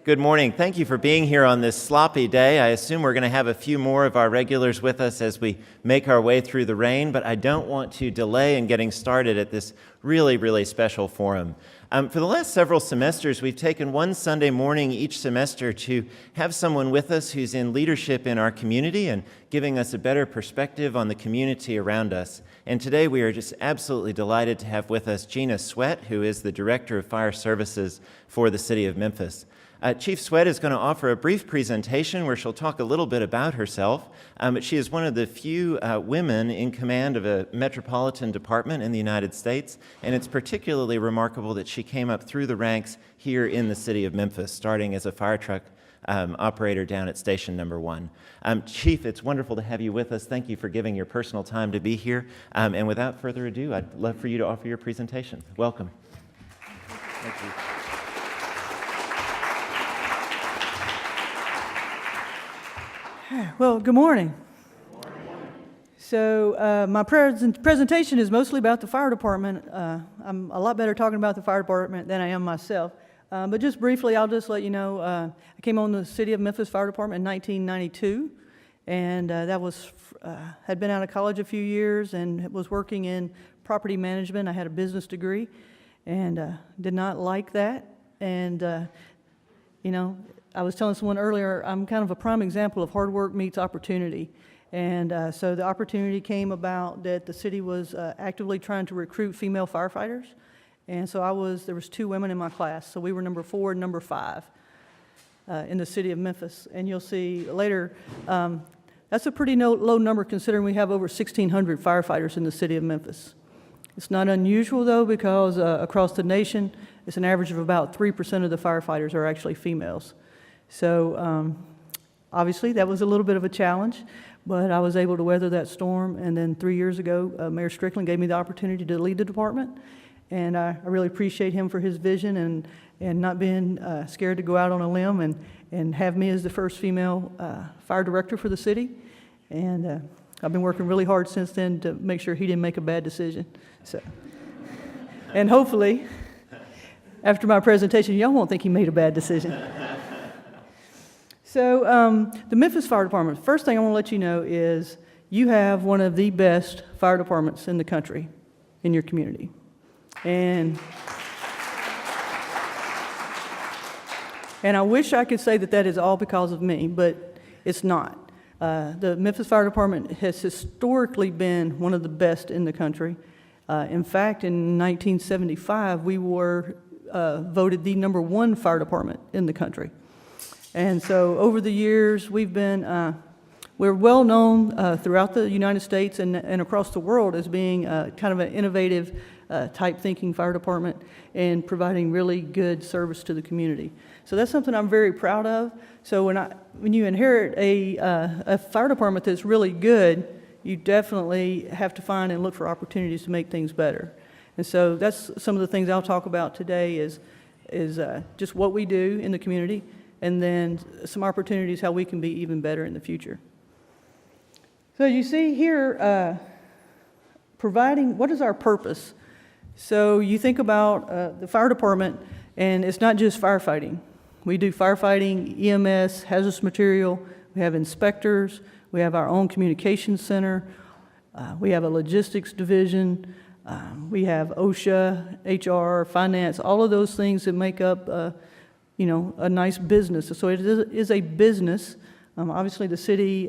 Good morning. Thank you for being here on this sloppy day. I assume we're going to have a few more of our regulars with us as we make our way through the rain, but I don't want to delay in getting started at this really special forum. For the last several semesters, we've taken one Sunday morning each semester to have someone with us who's in leadership in our community and giving us a better perspective on the community around us. And today we are just absolutely delighted to have with us Gina Sweat, who is the Director of Fire Services for the City of Memphis. Chief Sweat is going to offer a brief presentation where she'll talk a little bit about herself. But she is one of the few women in command of a metropolitan department in the United States, and it's particularly remarkable that she came up through the ranks here in the city of Memphis, starting as a fire truck operator down at station number 1. Chief, it's wonderful to have you with us. Thank you for giving your personal time to be here. And without further ado, I'd love for you to offer your presentation. Welcome. Thank you. Well, good morning. So my presentation is mostly about the fire department. I'm a lot better talking about the fire department than I am myself. But just briefly, I'll just let you know, I came on the City of Memphis Fire Department in 1992, and had been out of college a few years and was working in property management. I had a business degree and did not like that. And, I was telling someone earlier, I'm kind of a prime example of hard work meets opportunity. And so the opportunity came about that the city was actively trying to recruit female firefighters. And so there was 2 women in my class. So we were number 4 and number 5 in the city of Memphis. And you'll see later, that's a pretty low number considering we have over 1,600 firefighters in the city of Memphis. It's not unusual though, because across the nation, it's an average of about 3% of the firefighters are actually females. So obviously that was a little bit of a challenge, but I was able to weather that storm. And then 3 years ago, Mayor Strickland gave me the opportunity to lead the department. And I really appreciate him for his vision and not being scared to go out on a limb and have me as the first female fire director for the city. And I've been working really hard since then to make sure he didn't make a bad decision. So, and hopefully, after my presentation, y'all won't think he made a bad decision. So the Memphis Fire Department, first thing I want to let you know is you have one of the best fire departments in the country in your community. And I wish I could say that is all because of me, but it's not. The Memphis Fire Department has historically been one of the best in the country. In fact, in 1975, we were voted the number 1 fire department in the country. And so over the years, we're well known throughout the United States and across the world as being kind of an innovative type thinking fire department and providing really good service to the community. So that's something I'm very proud of. So when you inherit a fire department that's really good, you definitely have to find and look for opportunities to make things better. And so that's some of the things I'll talk about today is just what we do in the community, and then some opportunities how we can be even better in the future. So you see here, providing, what is our purpose? So you think about the fire department, and it's not just firefighting. We do firefighting, EMS, hazardous material, we have inspectors, we have our own communications center, we have a logistics division, we have OSHA, HR, finance, all of those things that make up a nice business. So it is a business. Obviously the city,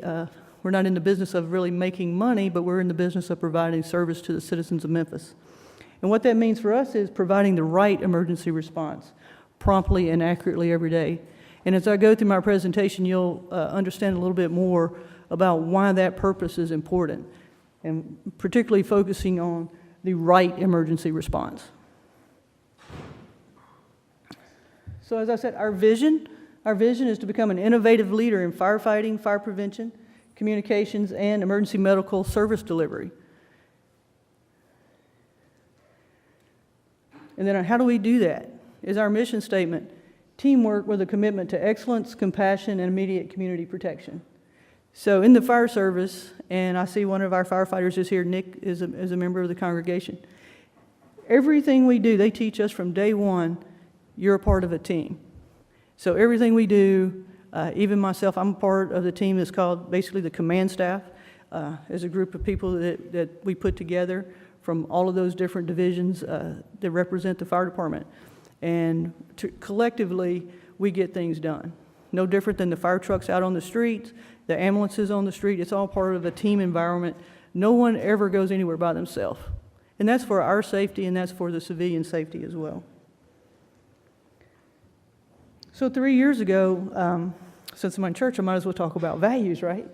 we're not in the business of really making money, but we're in the business of providing service to the citizens of Memphis. And what that means for us is providing the right emergency response promptly and accurately every day. And as I go through my presentation, you'll understand a little bit more about why that purpose is important, and particularly focusing on the right emergency response. So as I said, our vision is to become an innovative leader in firefighting, fire prevention, communications, and emergency medical service delivery. And then how do we do that? Is our mission statement, teamwork with a commitment to excellence, compassion, and immediate community protection. So in the fire service, and I see one of our firefighters is here, Nick is a member of the congregation. Everything we do, they teach us from day one, you're a part of a team. So everything we do, even myself, I'm part of the team that's called basically the command staff, is a group of people that we put together from all of those different divisions that represent the fire department. And collectively, we get things done. No different than the fire trucks out on the streets, the ambulances on the street. It's all part of a team environment. No one ever goes anywhere by themselves. And that's for our safety, and that's for the civilian safety as well. So 3 years ago, since I'm in church, I might as well talk about values, right?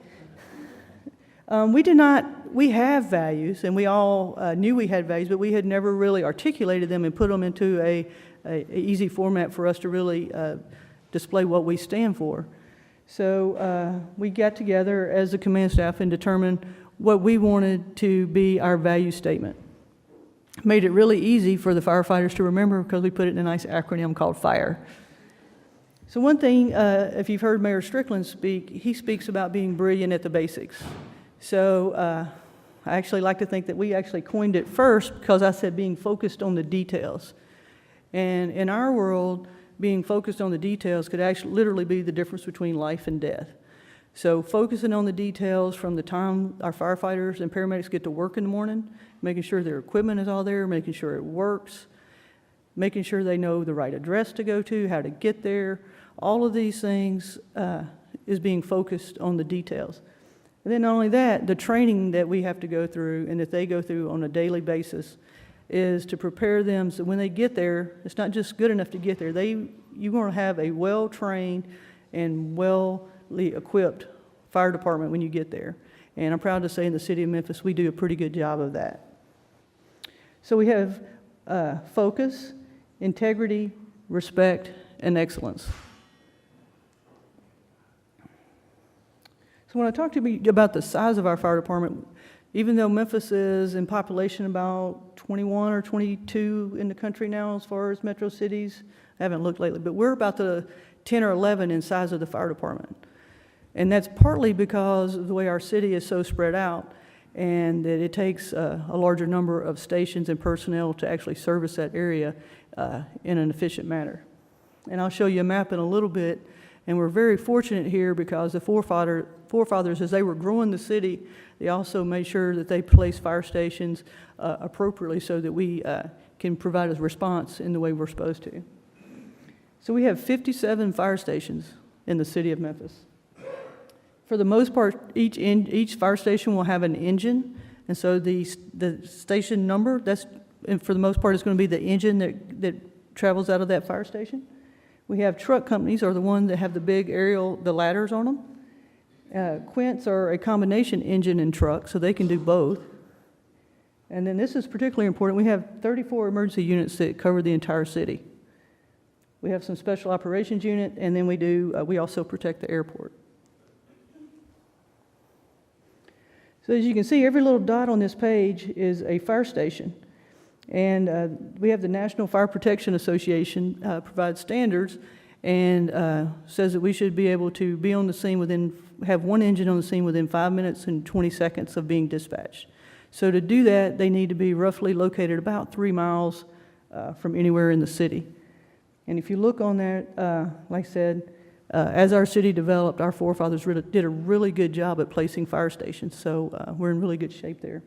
We have values, and we all knew we had values, but we had never really articulated them and put them into a easy format for us to really display what we stand for. So we got together as a command staff and determined what we wanted to be our value statement. Made it really easy for the firefighters to remember because we put it in a nice acronym called FIRE. So one thing, if you've heard Mayor Strickland speak, he speaks about being brilliant at the basics. So I actually like to think that we actually coined it first because I said being focused on the details. And in our world, being focused on the details could actually literally be the difference between life and death. So focusing on the details from the time our firefighters and paramedics get to work in the morning, making sure their equipment is all there, making sure it works, making sure they know the right address to go to, how to get there. All of these things is being focused on the details. And then not only that, the training that we have to go through and that they go through on a daily basis is to prepare them so when they get there, it's not just good enough to get there. You're going to have a well-trained and well-equipped fire department when you get there. And I'm proud to say in the city of Memphis, we do a pretty good job of that. So we have focus, integrity, respect, and excellence. So when I talk to you about the size of our fire department, even though Memphis is in population about 21 or 22 in the country now as far as metro cities, I haven't looked lately, but we're about the 10 or 11 in size of the fire department. And that's partly because of the way our city is so spread out and that it takes a larger number of stations and personnel to actually service that area in an efficient manner. And I'll show you a map in a little bit. And we're very fortunate here because the forefathers, as they were growing the city, they also made sure that they placed fire stations appropriately so that we can provide a response in the way we're supposed to. So we have 57 fire stations in the city of Memphis. For the most part, each fire station will have an engine, and so the station number, and for the most part, is going to be the engine that travels out of that fire station. We have truck companies are the ones that have the big the ladders on them. Quints are a combination engine and truck, so they can do both. And then this is particularly important. We have 34 emergency units that cover the entire city. We have some special operations unit, and then we also protect the airport. So as you can see, every little dot on this page is a fire station. And we have the National Fire Protection Association provides standards and says that we should be able to be on the scene have one engine on the scene within 5 minutes and 20 seconds of being dispatched. So to do that, they need to be roughly located about 3 miles from anywhere in the city. And if you look on that, like I said, as our city developed, our forefathers did a really good job at placing fire stations. So we're in really good shape there.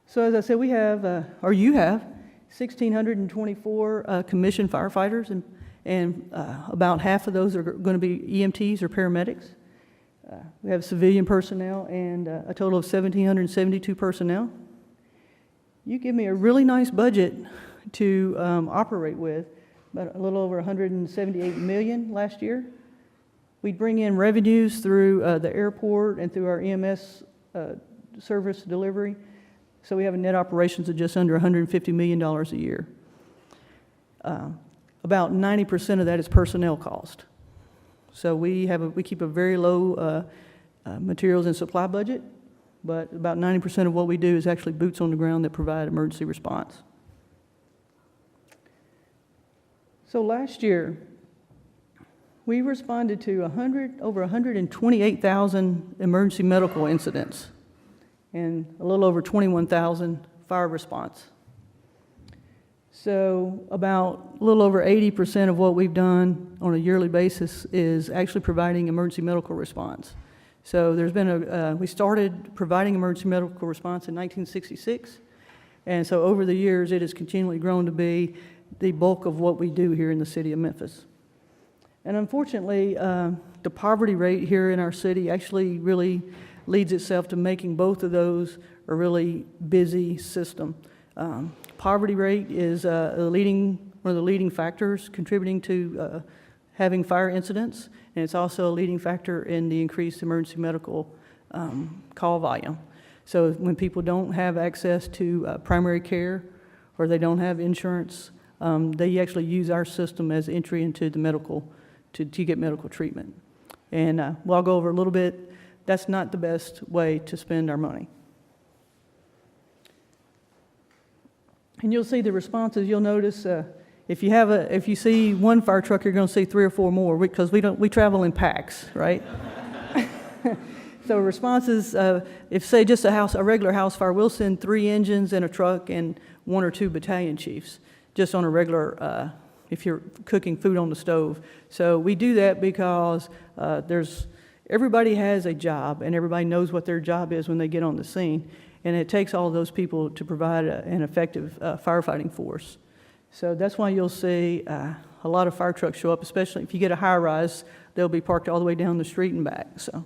So as I said, you have 1,624 commissioned firefighters, and about half of those are going to be EMTs or paramedics. We have civilian personnel and a total of 1,772 personnel. You give me a really nice budget to operate with, about a little over $178 million last year. We bring in revenues through the airport and through our EMS service delivery. So we have a net operations of just under $150 million a year. About 90% of that is personnel cost. So we keep a very low materials and supply budget, but about 90% of what we do is actually boots on the ground that provide emergency response. So last year, we responded to over 128,000 emergency medical incidents and a little over 21,000 fire response. So about a little over 80% of what we've done on a yearly basis is actually providing emergency medical response. So there's been we started providing emergency medical response in 1966, and so over the years it has continually grown to be the bulk of what we do here in the city of Memphis. And unfortunately, the poverty rate here in our city actually really leads itself to making both of those a really busy system. Poverty rate is one of the leading factors contributing to having fire incidents, and it's also a leading factor in the increased emergency medical call volume. So when people don't have access to primary care or they don't have insurance, they actually use our system as entry into the medical, to get medical treatment. And well, I'll go over a little bit. That's not the best way to spend our money. And you'll see the responses. You'll notice if you see one fire truck, you're going to see 3 or 4 more because we travel in packs, right? So responses, if say just a regular house fire, we'll send 3 engines and a truck and 1 or 2 battalion chiefs just on a regular. If you're cooking food on the stove. So we do that because everybody has a job and everybody knows what their job is when they get on the scene. And it takes all those people to provide an effective firefighting force. So that's why you'll see a lot of fire trucks show up, especially if you get a high rise, they'll be parked all the way down the street and back. So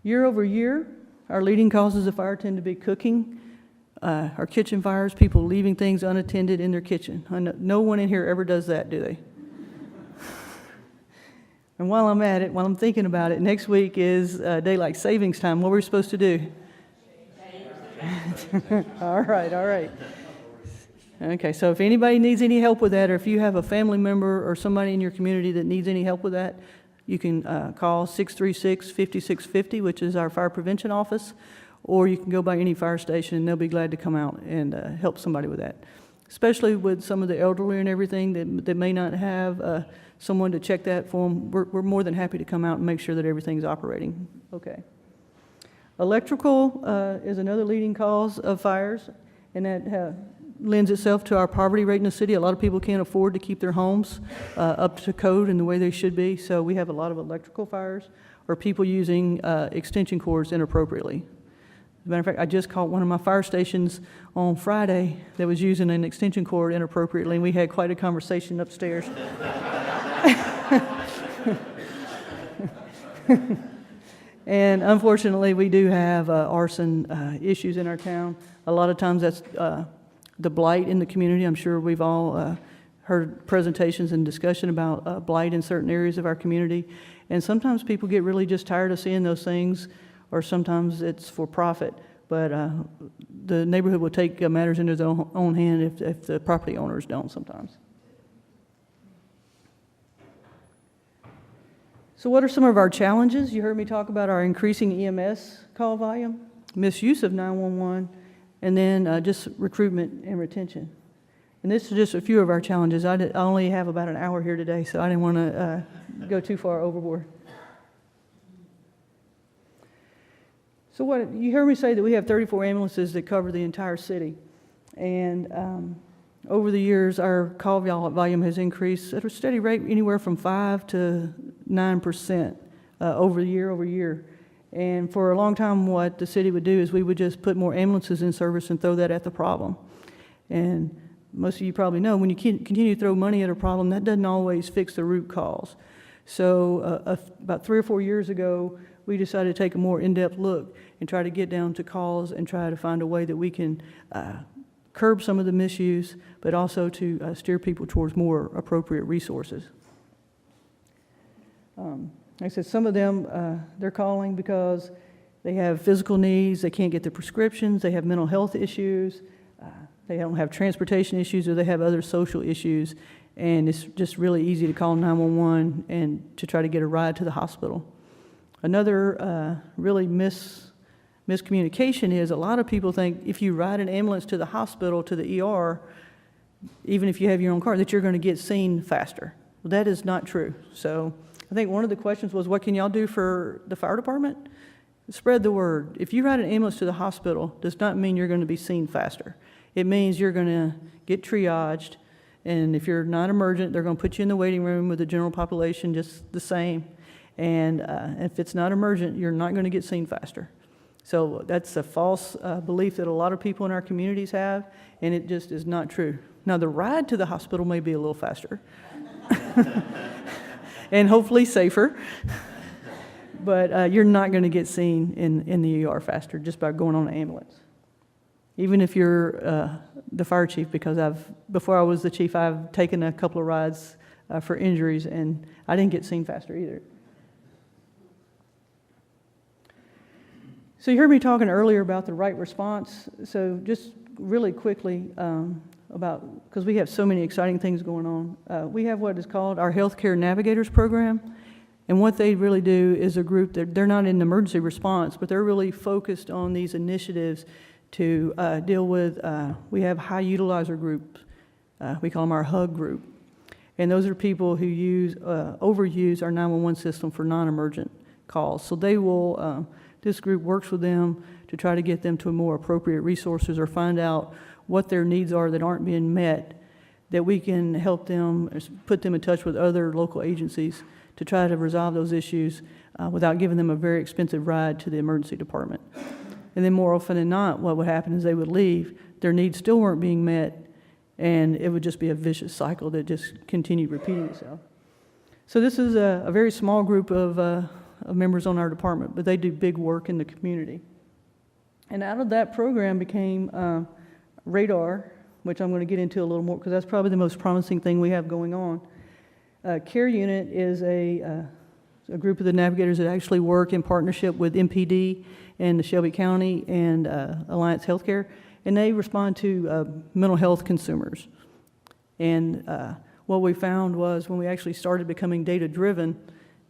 year over year, our leading causes of fire tend to be cooking, our kitchen fires, people leaving things unattended in their kitchen. No one in here ever does that, do they? And while I'm at it, while I'm thinking about it, next week is daylight savings time. What were we supposed to do? All right. Okay, so if anybody needs any help with that, or if you have a family member or somebody in your community that needs any help with that, you can call 636-5650, which is our fire prevention office, or you can go by any fire station and they'll be glad to come out and help somebody with that. Especially with some of the elderly and everything that may not have someone to check that for them, we're more than happy to come out and make sure that everything's operating okay. Electrical is another leading cause of fires, and that lends itself to our poverty rate in the city. A lot of people can't afford to keep their homes up to code in the way they should be, so we have a lot of electrical fires or people using extension cords inappropriately. As a matter of fact, I just caught one of my fire stations on Friday that was using an extension cord inappropriately, and we had quite a conversation upstairs. And unfortunately, we do have arson issues in our town. A lot of times that's the blight in the community. I'm sure we've all heard presentations and discussion about blight in certain areas of our community. And sometimes people get really just tired of seeing those things, or sometimes it's for profit. But the neighborhood will take matters into their own hand if the property owners don't sometimes. So what are some of our challenges? You heard me talk about our increasing EMS call volume, misuse of 911, and then just recruitment and retention. And this is just a few of our challenges. I only have about an hour here today, so I didn't want to go too far overboard. So what you heard me say that we have 34 ambulances that cover the entire city. And over the years, our call volume has increased at a steady rate, anywhere from 5 to 9% over year. And for a long time, what the city would do is we would just put more ambulances in service and throw that at the problem. And most of you probably know, when you continue to throw money at a problem, that doesn't always fix the root cause. So about 3 or 4 years ago, we decided to take a more in-depth look and try to get down to cause and try to find a way that we can curb some of the misuse, but also to steer people towards more appropriate resources. Like I said, some of them, they're calling because they have physical needs, they can't get their prescriptions, they have mental health issues, they don't have transportation issues, or they have other social issues, and it's just really easy to call 911 and to try to get a ride to the hospital. Another really miscommunication is a lot of people think if you ride an ambulance to the hospital, to the ER, even if you have your own car, that you're going to get seen faster. Well, that is not true. So I think one of the questions was, what can y'all do for the fire department? Spread the word. If you ride an ambulance to the hospital, does not mean you're going to be seen faster. It means you're going to get triaged, and if you're not emergent, they're going to put you in the waiting room with the general population just the same. And if it's not emergent, you're not going to get seen faster. So that's a false belief that a lot of people in our communities have, and it just is not true. Now, the ride to the hospital may be a little faster and hopefully safer, but you're not going to get seen in the ER faster just by going on an ambulance. Even if you're the fire chief, because before I was the chief, I've taken a couple of rides for injuries, and I didn't get seen faster either. So you heard me talking earlier about the right response. So just really quickly because we have so many exciting things going on. We have what is called our Healthcare Navigators program. And what they really do is a group that they're not in emergency response, but they're really focused on these initiatives to deal with, we have high utilizer groups. We call them our HUG group. And those are people who overuse our 911 system for non-emergent calls. So they will, this group works with them to try to get them to more appropriate resources or find out what their needs are that aren't being met, that we can help them, put them in touch with other local agencies to try to resolve those issues without giving them a very expensive ride to the emergency department. And then more often than not, what would happen is they would leave, their needs still weren't being met, and it would just be a vicious cycle that just continued repeating itself. So this is a very small group of members on our department, but they do big work in the community. And out of that program became Radar, which I'm going to get into a little more because that's probably the most promising thing we have going on. Care Unit is a group of the Navigators that actually work in partnership with MPD and the Shelby County and Alliance Healthcare, and they respond to mental health consumers. And what we found was when we actually started becoming data-driven,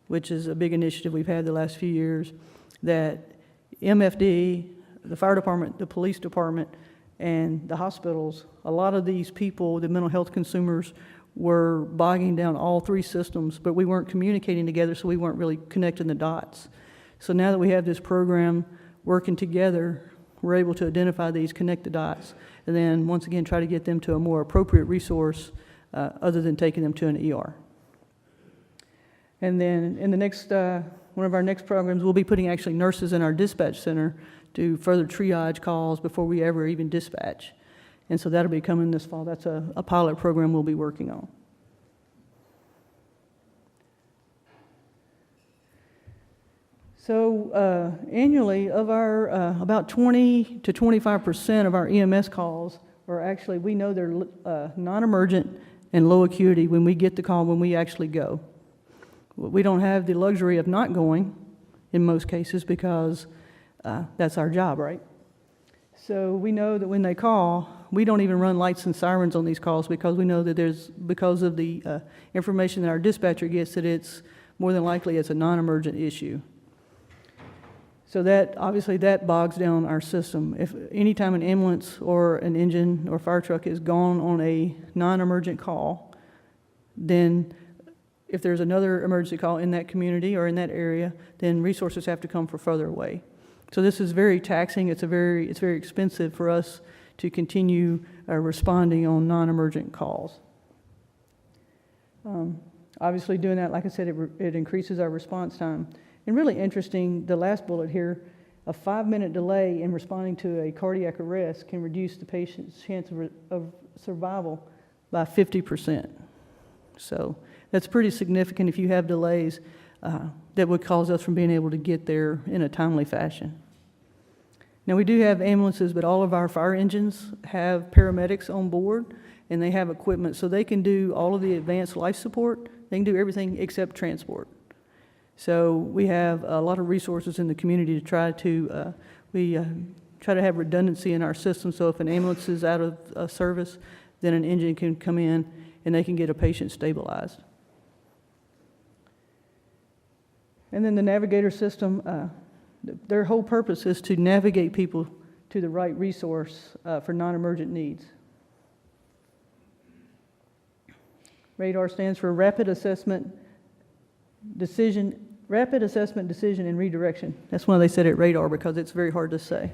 which is a big initiative we've had the last few years, that MFD, the fire department, the police department, and the hospitals, a lot of these people, the mental health consumers, were bogging down all three systems, but we weren't communicating together, so we weren't really connecting the dots. So now that we have this program working together, we're able to identify these, connect the dots, and then once again try to get them to a more appropriate resource other than taking them to an ER. And then in the next, one of our next programs, we'll be putting actually nurses in our dispatch center to further triage calls before we ever even dispatch. And so that'll be coming this fall. That's a pilot program we'll be working on. So annually, of our about 20 to 25% of our EMS calls are actually, we know they're non-emergent and low acuity when we get the call, when we actually go. We don't have the luxury of not going in most cases because that's our job, right? So we know that when they call, we don't even run lights and sirens on these calls because we know that because of the information that our dispatcher gets, that it's more than likely it's a non-emergent issue. So that, obviously, that bogs down our system. If anytime an ambulance or an engine or fire truck is gone on a non-emergent call, then if there's another emergency call in that community or in that area, then resources have to come from further away. So this is very taxing. It's very expensive for us to continue responding on non-emergent calls. Obviously, doing that, like I said, it increases our response time. And really interesting, the last bullet here, a 5-minute delay in responding to a cardiac arrest can reduce the patient's chance of survival by 50%. So that's pretty significant if you have delays that would cause us from being able to get there in a timely fashion. Now, we do have ambulances, but all of our fire engines have paramedics on board, and they have equipment, so they can do all of the advanced life support. They can do everything except transport. So we have a lot of resources in the community to try to, try to have redundancy in our system, so if an ambulance is out of service, then an engine can come in and they can get a patient stabilized. And then the Navigator system, their whole purpose is to navigate people to the right resource for non-emergent needs. RADAR stands for Rapid Assessment, Decision, and Redirection. That's why they said it RADAR, because it's very hard to say.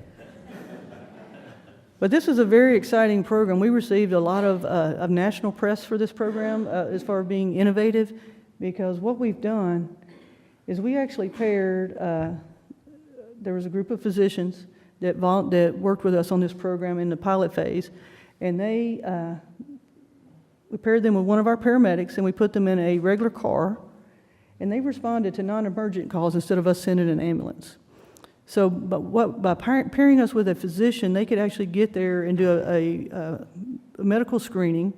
But this is a very exciting program. We received a lot of national press for this program as far as being innovative, because what we've done is we actually paired, there was a group of physicians that worked with us on this program in the pilot phase, and we paired them with one of our paramedics, and we put them in a regular car, and they responded to non-emergent calls instead of us sending an ambulance. So, by pairing us with a physician, they could actually get there and do a medical screening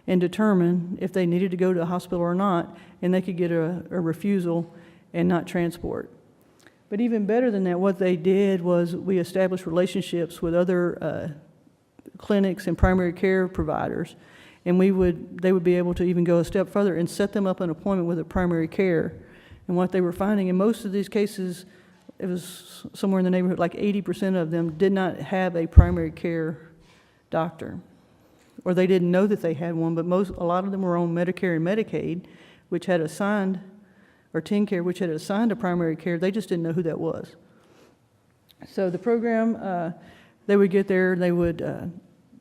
and determine if they needed to go to a hospital or not, and they could get a refusal and not transport. But even better than that, what they did was we established relationships with other clinics and primary care providers, and they would be able to even go a step further and set them up an appointment with a primary care. And what they were finding in most of these cases, it was somewhere in the neighborhood, like 80% of them did not have a primary care doctor, or they didn't know that they had one, but a lot of them were on Medicare and Medicaid, which had assigned, or TennCare, which had assigned a primary care. They just didn't know who that was. So the program, they would get there, they would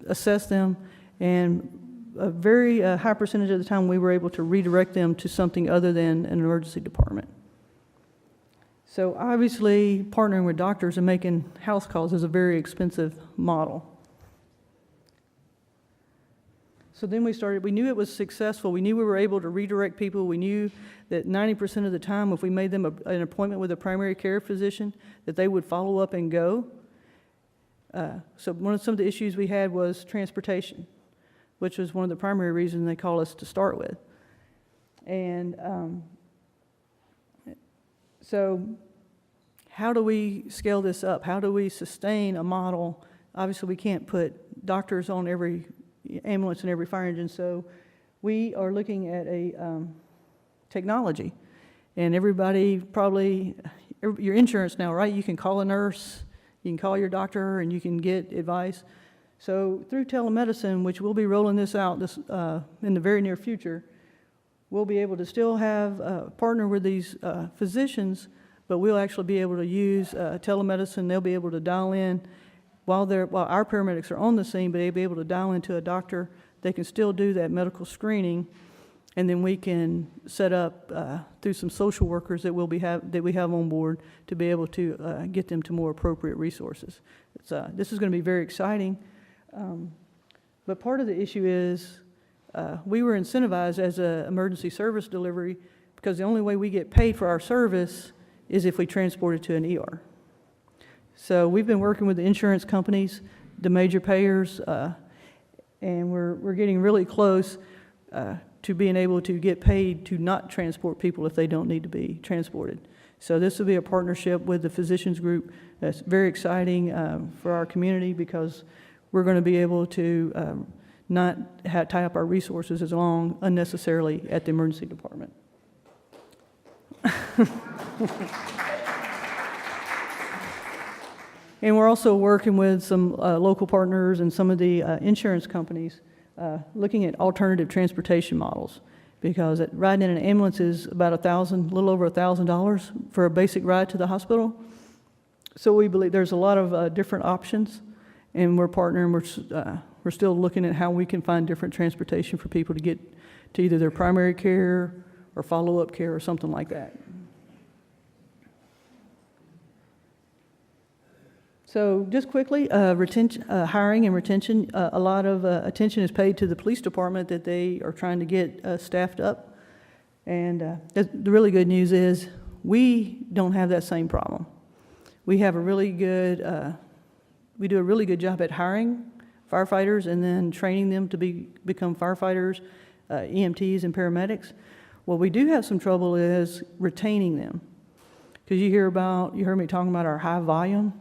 assess them, and a very high percentage of the time we were able to redirect them to something other than an emergency department. So obviously, partnering with doctors and making house calls is a very expensive model. So then we knew it was successful. We knew we were able to redirect people. We knew that 90% of the time, if we made them an appointment with a primary care physician, that they would follow up and go. So some of the issues we had was transportation, which was one of the primary reasons they called us to start with. And so how do we scale this up? How do we sustain a model? Obviously, we can't put doctors on every ambulance and every fire engine, so we are looking at a technology. And everybody probably, your insurance now, right? You can call a nurse, you can call your doctor, and you can get advice. So through telemedicine, which we'll be rolling this out in the very near future, we'll be able to still have partner with these physicians, but we'll actually be able to use telemedicine. They'll be able to dial in while our paramedics are on the scene, but they'll be able to dial into a doctor. They can still do that medical screening, and then we can set up through some social workers that we have on board to be able to get them to more appropriate resources. This is going to be very exciting, but part of the issue is we were incentivized as an emergency service delivery because the only way we get paid for our service is if we transport it to an ER. So we've been working with the insurance companies, the major payers, and we're getting really close to being able to get paid to not transport people if they don't need to be transported. So this will be a partnership with the physicians group that's very exciting for our community because we're going to be able to not tie up our resources as long unnecessarily at the emergency department. And we're also working with some local partners and some of the insurance companies looking at alternative transportation models, because riding in an ambulance is about a little over $1,000 for a basic ride to the hospital. So we believe there's a lot of different options, and we're partnering. We're still looking at how we can find different transportation for people to get to either their primary care or follow-up care or something like that. So just quickly, hiring and retention, a lot of attention is paid to the police department that they are trying to get staffed up. And the really good news is we don't have that same problem. We have we do a really good job at hiring firefighters and then training them to become firefighters, EMTs and paramedics. What we do have some trouble is retaining them. Because you heard me talking about our high volume.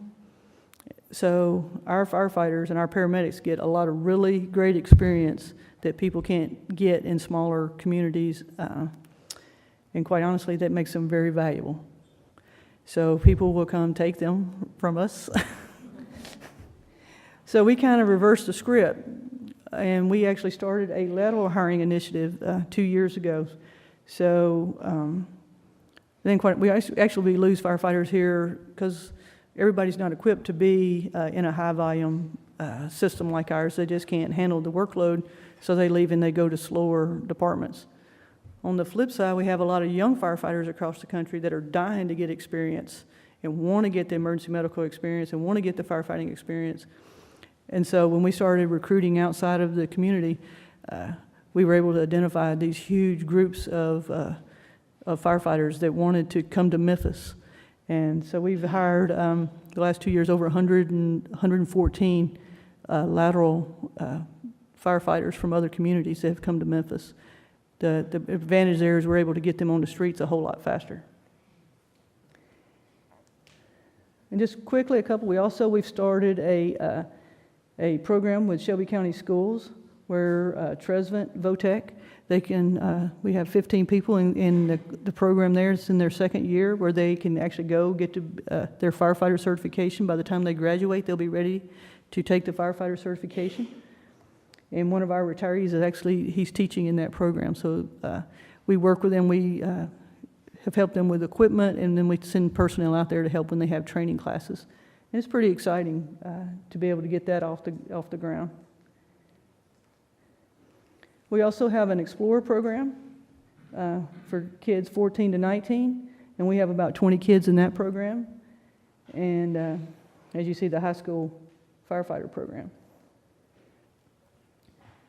So our firefighters and our paramedics get a lot of really great experience that people can't get in smaller communities. And quite honestly, that makes them very valuable. So people will come take them from us. So we kind of reversed the script, and we actually started a lateral hiring initiative 2 years ago. So we actually lose firefighters here because everybody's not equipped to be in a high volume system like ours. They just can't handle the workload, so they leave and they go to slower departments. On the flip side, we have a lot of young firefighters across the country that are dying to get experience and want to get the emergency medical experience and want to get the firefighting experience. And so when we started recruiting outside of the community, we were able to identify these huge groups of firefighters that wanted to come to Memphis. And so we've hired, the last 2 years, over 114 lateral firefighters from other communities that have come to Memphis. The advantage there is we're able to get them on the streets a whole lot faster. And just quickly, we've started a program with Shelby County Schools where Tresvant, Votech, we have 15 people in the program there. It's in their second year where they can actually go get to their firefighter certification. By the time they graduate, they'll be ready to take the firefighter certification. And one of our retirees he's teaching in that program. So we work with them. We have helped them with equipment, and then we send personnel out there to help when they have training classes. And it's pretty exciting to be able to get that off the ground. We also have an Explorer program for kids 14 to 19, and we have about 20 kids in that program. And as you see, the high school firefighter program.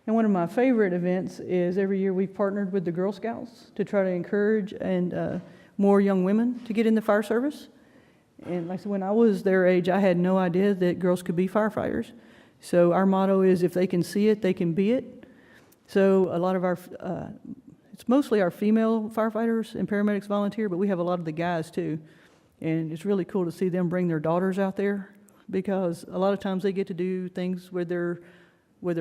And one of my favorite events is every year we've partnered with the Girl Scouts to try to encourage more young women to get in the fire service. And like I said, when I was their age, I had no idea that girls could be firefighters. So our motto is, if they can see it, they can be it. So a lot of it's mostly our female firefighters and paramedics volunteer, but we have a lot of the guys too. And it's really cool to see them bring their daughters out there, because a lot of times they get to do things with their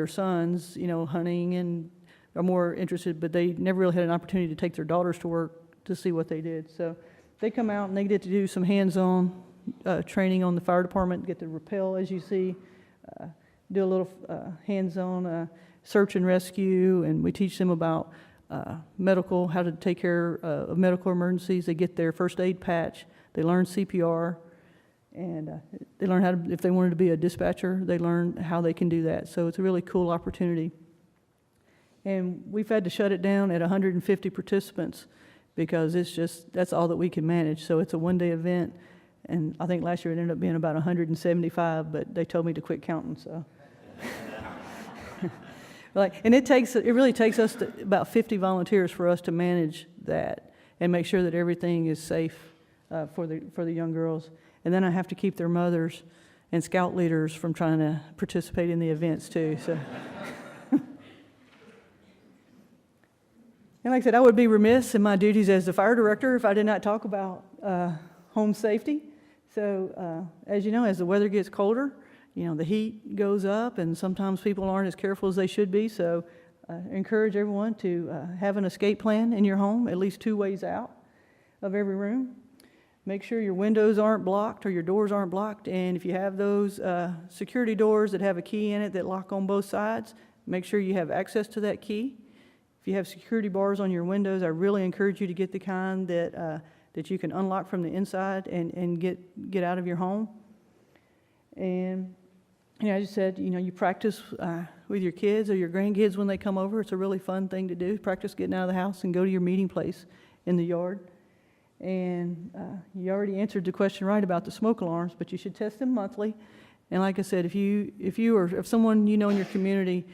sons, hunting, and are more interested, but they never really had an opportunity to take their daughters to work to see what they did. So they come out and they get to do some hands-on training on the fire department, get to rappel, as you see, do a little hands-on search and rescue, and we teach them about how to take care of medical emergencies. They get their first aid patch, they learn CPR, and they learn how to, if they wanted to be a dispatcher, they learn how they can do that. So it's a really cool opportunity. And we've had to shut it down at 150 participants because that's all that we can manage. So it's a one-day event, and I think last year it ended up being about 175, but they told me to quit counting, so. And it really takes us about 50 volunteers for us to manage that and make sure that everything is safe for the young girls. And then I have to keep their mothers and scout leaders from trying to participate in the events too. So, and like I said, I would be remiss in my duties as the fire director if I did not talk about home safety. So as you know, as the weather gets colder, the heat goes up, and sometimes people aren't as careful as they should be. So encourage everyone to have an escape plan in your home, at least 2 ways out of every room. Make sure your windows aren't blocked or your doors aren't blocked. And if you have those security doors that have a key in it that lock on both sides, make sure you have access to that key. If you have security bars on your windows, I really encourage you to get the kind that you can unlock from the inside and get out of your home. And as you said, you practice with your kids or your grandkids when they come over. It's a really fun thing to do. Practice getting out of the house and go to your meeting place in the yard. And you already answered the question right about the smoke alarms, but you should test them monthly. And like I said, if someone in your community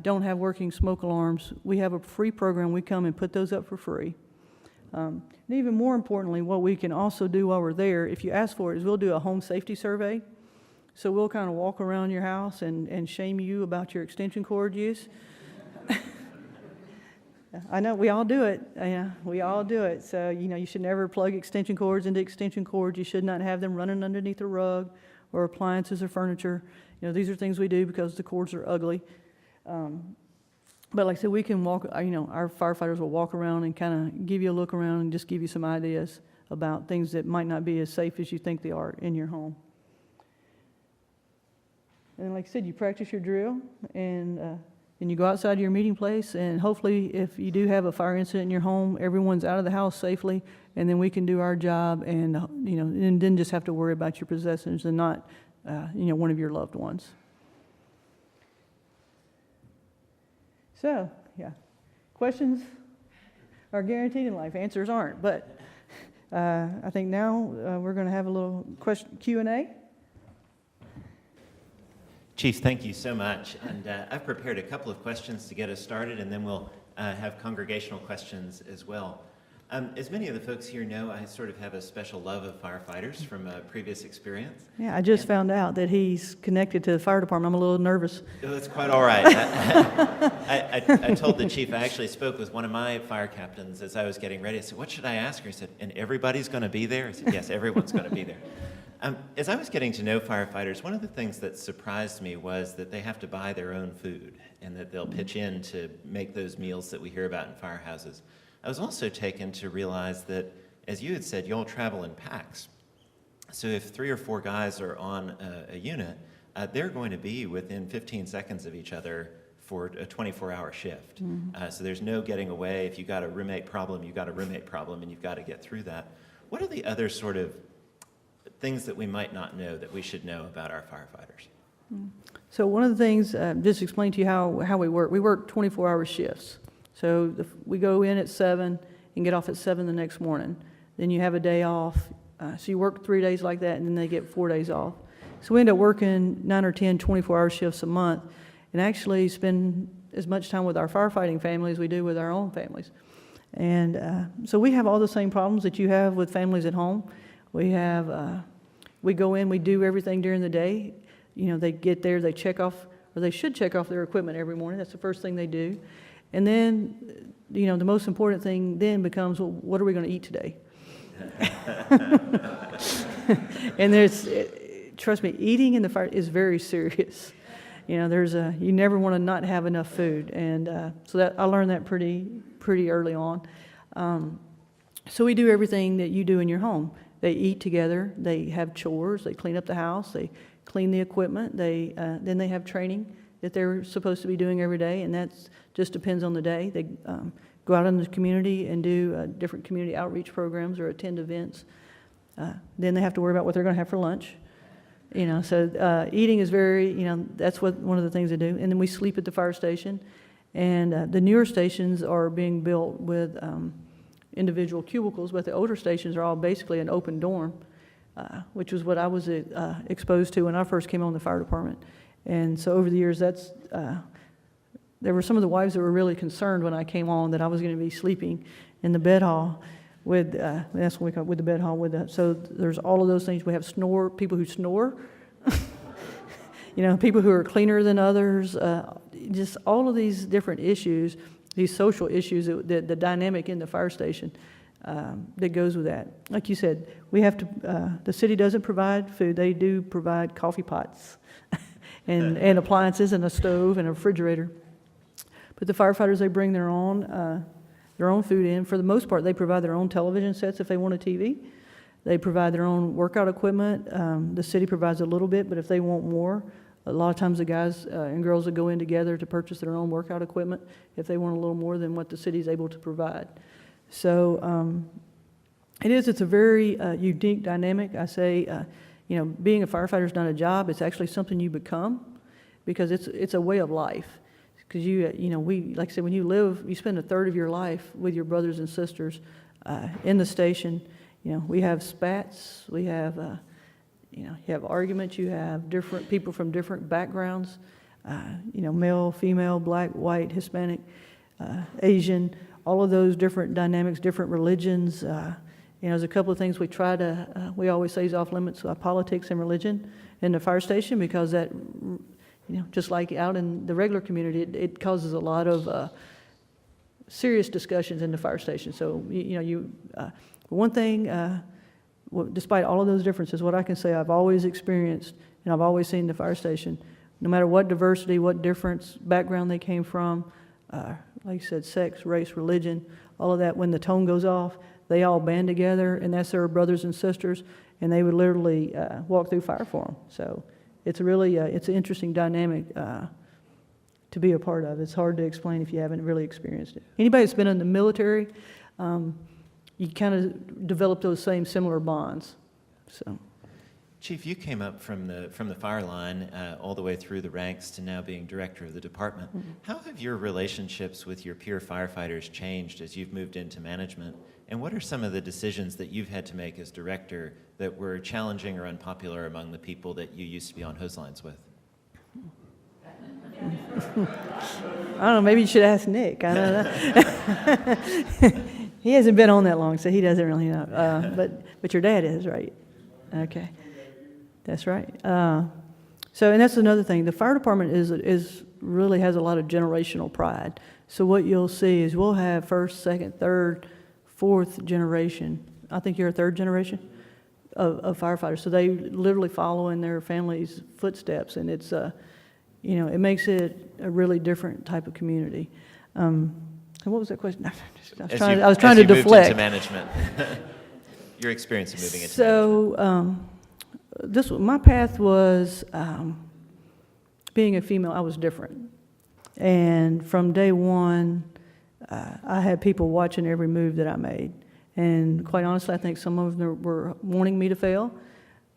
don't have working smoke alarms, we have a free program. We come and put those up for free. And even more importantly, what we can also do while we're there, if you ask for it, is we'll do a home safety survey. So we'll kind of walk around your house and shame you about your extension cord use. I know, we all do it. We all do it. So, you should never plug extension cords into extension cords. You should not have them running underneath a rug or appliances or furniture. These are things we do because the cords are ugly. But like I said, we can walk, our firefighters will walk around and kind of give you a look around and just give you some ideas about things that might not be as safe as you think they are in your home. And like I said, you practice your drill, and you go outside your meeting place, and hopefully if you do have a fire incident in your home, everyone's out of the house safely, and then we can do our job and, and then just have to worry about your possessions and not, one of your loved ones. So, yeah, questions are guaranteed in life. Answers aren't. But I think now we're going to have a little Q&A. Chief, thank you so much. And I've prepared a couple of questions to get us started, and then we'll have congregational questions as well. As many of the folks here know, I sort of have a special love of firefighters from a previous experience. Yeah, I just found out that he's connected to the fire department. I'm a little nervous. Oh, that's quite all right. I told the chief, I actually spoke with one of my fire captains as I was getting ready. I said, what should I ask her? He said, and everybody's going to be there? I said, yes, everyone's going to be there. As I was getting to know firefighters, one of the things that surprised me was that they have to buy their own food and that they'll pitch in to make those meals that we hear about in firehouses. I was also taken to realize that, as you had said, you all travel in packs. So if 3 or 4 guys are on a unit, they're going to be within 15 seconds of each other for a 24-hour shift. So there's no getting away. If you got a roommate problem, you've got a roommate problem, and you've got to get through that. What are the other sort of things that we might not know that we should know about our firefighters? So one of the things, just to explain to you how we work. We work 24-hour shifts. So we go in at 7 and get off at 7 the next morning. Then you have a day off. So you work 3 days like that, and then they get 4 days off. So we end up working 9 or 10 24-hour shifts a month and actually spend as much time with our firefighting family as we do with our own families. And so we have all the same problems that you have with families at home. We go in, we do everything during the day. You know, they get there, they check off, or they should check off their equipment every morning. That's the first thing they do. And then, you know, the most important thing then becomes, well, what are we going to eat today? And trust me, eating in the fire is very serious. You know, you never want to not have enough food. And so I learned that pretty early on. So we do everything that you do in your home. They eat together, they have chores, they clean up the house, they clean the equipment, then they have training that they're supposed to be doing every day, and that just depends on the day. They go out in the community and do different community outreach programs or attend events. Then they have to worry about what they're going to have for lunch. You know, so eating is that's one of the things they do. And then we sleep at the fire station, and the newer stations are being built with individual cubicles, but the older stations are all basically an open dorm, which was what I was exposed to when I first came on the fire department. And so over the years, there were some of the wives that were really concerned when I came on that I was going to be sleeping in the bed hall with, that's what we call it, with the bed hall. So there's all of those things. We have people who snore, you know, people who are cleaner than others, just all of these different issues, these social issues, the dynamic in the fire station that goes with that. Like you said, we have to, the city doesn't provide food. They do provide coffee pots and appliances and a stove and a refrigerator. But the firefighters, they bring their own food in. For the most part, they provide their own television sets if they want a TV. They provide their own workout equipment. The city provides a little bit, but if they want more, a lot of times the guys and girls will go in together to purchase their own workout equipment if they want a little more than what the city's able to provide. So it's a very unique dynamic. I say, you know, being a firefighter is not a job. It's actually something you become because it's a way of life. Because like I said, when you spend a third of your life with your brothers and sisters in the station. You know, we have spats, we have, you have arguments, you have different people from different backgrounds, male, female, black, white, Hispanic, Asian, all of those different dynamics, different religions. There's a couple of things we always say is off limits, politics and religion in the fire station, because that, just like out in the regular community, it causes a lot of serious discussions in the fire station. So, one thing, despite all of those differences, what I can say I've always experienced and I've always seen in the fire station, no matter what diversity, what difference, background they came from, like you said, sex, race, religion, all of that, when the tone goes off, they all band together, and that's their brothers and sisters, and they would literally walk through fire for them. So it's really, it's an interesting dynamic to be a part of. It's hard to explain if you haven't really experienced it. Anybody that's been in the military, you kind of develop those same similar bonds. So, Chief, you came up from the fire line all the way through the ranks to now being director of the department. How have your relationships with your peer firefighters changed as you've moved into management? And what are some of the decisions that you've had to make as director that were challenging or unpopular among the people that you used to be on hose lines with? I don't know, maybe you should ask Nick. I don't know. He hasn't been on that long, so he doesn't really know. But your dad is, right? Okay. That's right. And that's another thing. The fire department is really has a lot of generational pride. So what you'll see is we'll have first, second, third, fourth generation. I think you're a third generation of firefighters. So they literally follow in their family's footsteps, and it's it makes it a really different type of community. And what was that question? I was trying to deflect. Moved into management. Your experience of moving into management. My path was being a female. I was different, and from day one, I had people watching every move that I made. And quite honestly, I think some of them were wanting me to fail,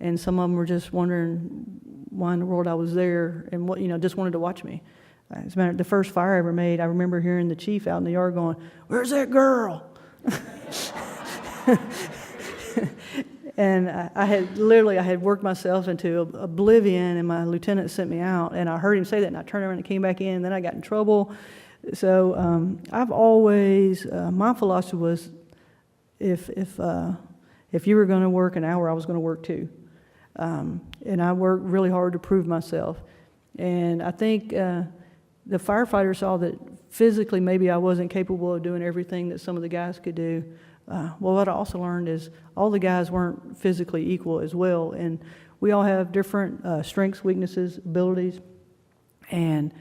and some of them were just wondering why in the world I was there, and just wanted to watch me. As a matter of the first fire I ever made, I remember hearing the chief out in the yard going, "Where's that girl?" And I had worked myself into oblivion, and my lieutenant sent me out, and I heard him say that, and I turned around and came back in, and then I got in trouble. So I've always, my philosophy was, if you were going to work an hour, I was going to work two. And I worked really hard to prove myself. And I think the firefighters saw that physically maybe I wasn't capable of doing everything that some of the guys could do. Well, what I also learned is all the guys weren't physically equal as well, and we all have different strengths, weaknesses, abilities, and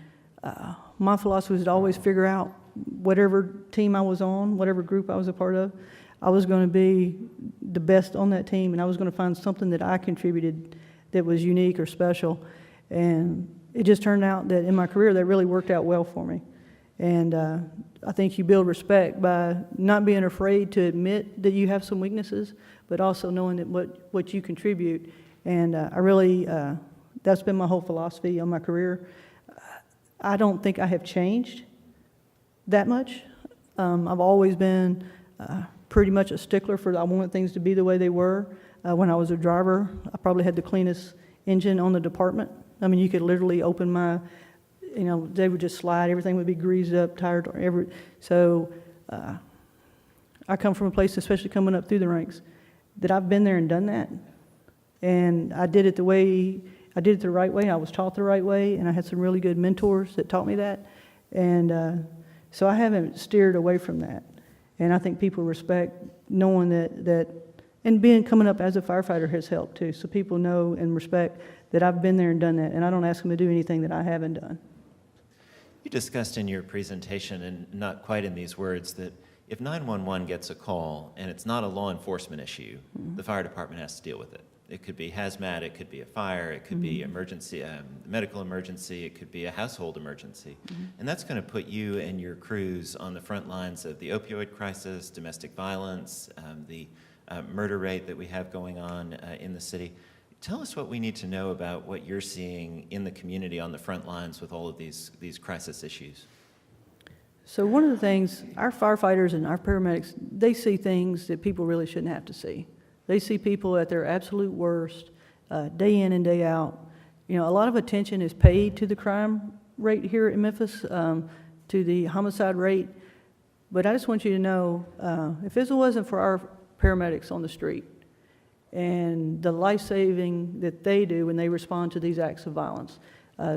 my philosophy was to always figure out whatever team I was on, whatever group I was a part of, I was going to be the best on that team, and I was going to find something that I contributed that was unique or special, and it just turned out that in my career that really worked out well for me. And I think you build respect by not being afraid to admit that you have some weaknesses, but also knowing that what you contribute. And I really, that's been my whole philosophy on my career. I don't think I have changed that much. I've always been pretty much a stickler for, I wanted things to be the way they were. When I was a driver, I probably had the cleanest engine on the department. I mean, you could literally open my, they would just slide, everything would be greased up, tired, so I come from a place, especially coming up through the ranks, that I've been there and done that. And I did it the right way, I was taught the right way, and I had some really good mentors that taught me that. And so I haven't steered away from that. And I think people respect knowing that and coming up as a firefighter has helped too. So people know and respect that I've been there and done that, and I don't ask them to do anything that I haven't done. You discussed in your presentation, and not quite in these words, that if 911 gets a call and it's not a law enforcement issue, the fire department has to deal with it. It could be hazmat, it could be a fire, it could be emergency, medical emergency, it could be a household emergency. And that's going to put you and your crews on the front lines of the opioid crisis, domestic violence, the murder rate that we have going on in the city. Tell us what we need to know about what you're seeing in the community on the front lines with all of these crisis issues. So one of the things, our firefighters and our paramedics, they see things that people really shouldn't have to see. They see people at their absolute worst, day in and day out. A lot of attention is paid to the crime rate here in Memphis, to the homicide rate. But I just want you to know, if it wasn't for our paramedics on the street, and the life-saving that they do when they respond to these acts of violence,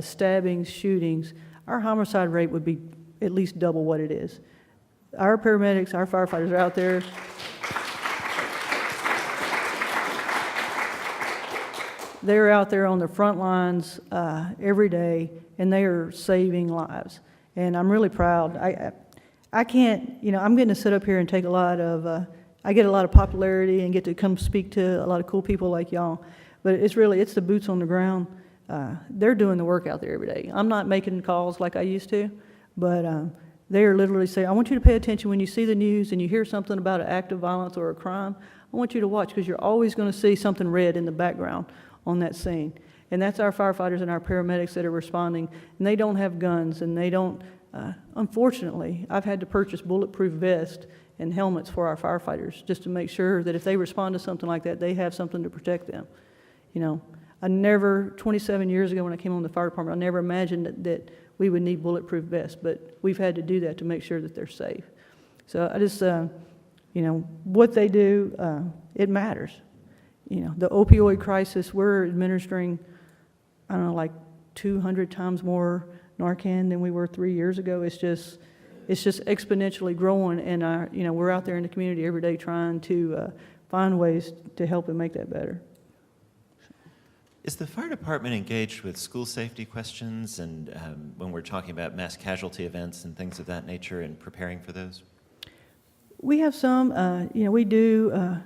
stabbings, shootings, our homicide rate would be at least double what it is. Our paramedics, our firefighters are out there. They're out there on the front lines every day, and they are saving lives. And I'm really proud. I can't, I'm getting to sit up here and take a lot of, I get a lot of popularity and get to come speak to a lot of cool people like y'all. But it's the boots on the ground. They're doing the work out there every day. I'm not making calls like I used to, but they are literally saying, I want you to pay attention when you see the news and you hear something about an act of violence or a crime. I want you to watch, because you're always going to see something red in the background on that scene. And that's our firefighters and our paramedics that are responding, and they don't have guns, and they don't, unfortunately, I've had to purchase bulletproof vests and helmets for our firefighters just to make sure that if they respond to something like that, they have something to protect them. You know, 27 years ago when I came on the fire department, I never imagined that we would need bulletproof vests, but we've had to do that to make sure that they're safe. So I just, you know, what they do, it matters. You know, the opioid crisis, we're administering, I don't know, like 200 times more Narcan than we were 3 years ago. It's just exponentially growing, and you know, we're out there in the community every day trying to find ways to help and make that better. Is the fire department engaged with school safety questions and when we're talking about mass casualty events and things of that nature and preparing for those? We have some, you know, we do,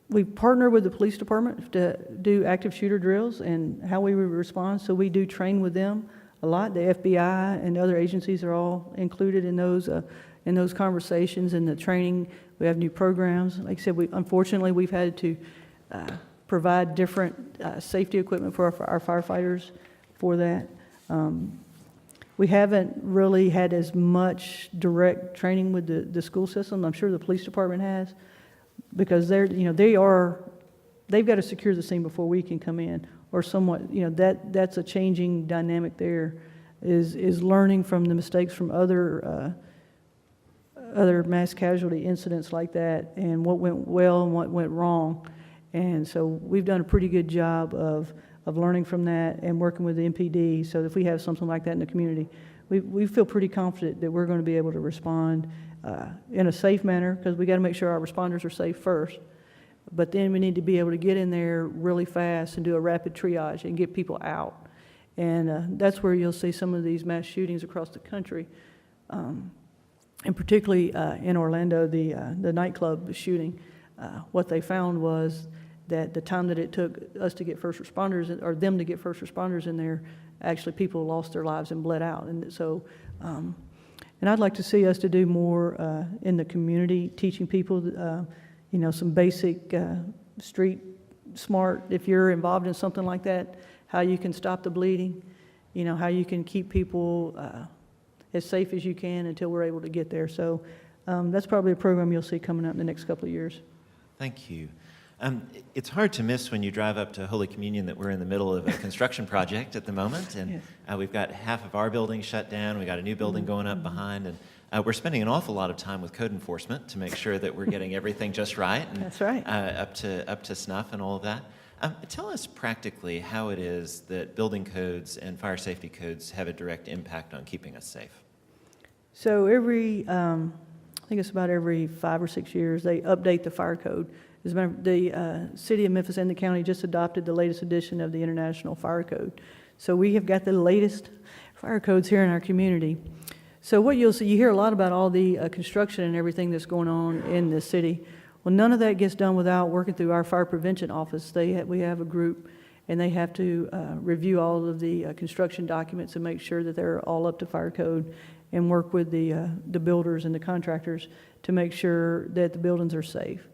we partner with the police department to do active shooter drills and how we would respond, so we do train with them a lot. The FBI and other agencies are all included in those conversations and the training. We have new programs. Like I said, unfortunately, we've had to provide different safety equipment for our firefighters for that. We haven't really had as much direct training with the school system. I'm sure the police department has, because they've got to secure the scene before we can come in, or somewhat, you know, that's a changing dynamic there, is learning from the mistakes from other mass casualty incidents like that, and what went well and what went wrong. And so we've done a pretty good job of learning from that and working with the MPD, so that if we have something like that in the community, we feel pretty confident that we're going to be able to respond in a safe manner, because we got to make sure our responders are safe first. But then we need to be able to get in there really fast and do a rapid triage and get people out. And that's where you'll see some of these mass shootings across the country. And particularly in Orlando, the nightclub shooting, what they found was that the time that it took us to get first responders, or them to get first responders in there, actually people lost their lives and bled out. And so, and I'd like to see us to do more in the community, teaching people, you know, some basic street smart, if you're involved in something like that, how you can stop the bleeding, you know, how you can keep people as safe as you can until we're able to get there. So that's probably a program you'll see coming up in the next couple of years. Thank you. It's hard to miss when you drive up to Holy Communion that we're in the middle of a construction project at the moment, and we've got half of our building shut down. We got a new building going up behind, and we're spending an awful lot of time with code enforcement to make sure that we're getting everything just right and That's right. up to snuff and all of that. Tell us practically how it is that building codes and fire safety codes have a direct impact on keeping us safe. So I think it's about every 5 or 6 years, they update the fire code. As a matter of, the city of Memphis and the county just adopted the latest edition of the International Fire Code. So we have got the latest fire codes here in our community. So what you'll see, you hear a lot about all the construction and everything that's going on in the city. Well, none of that gets done without working through our fire prevention office. We have a group, and they have to review all of the construction documents and make sure that they're all up to fire code, and work with the builders and the contractors to make sure that the buildings are safe.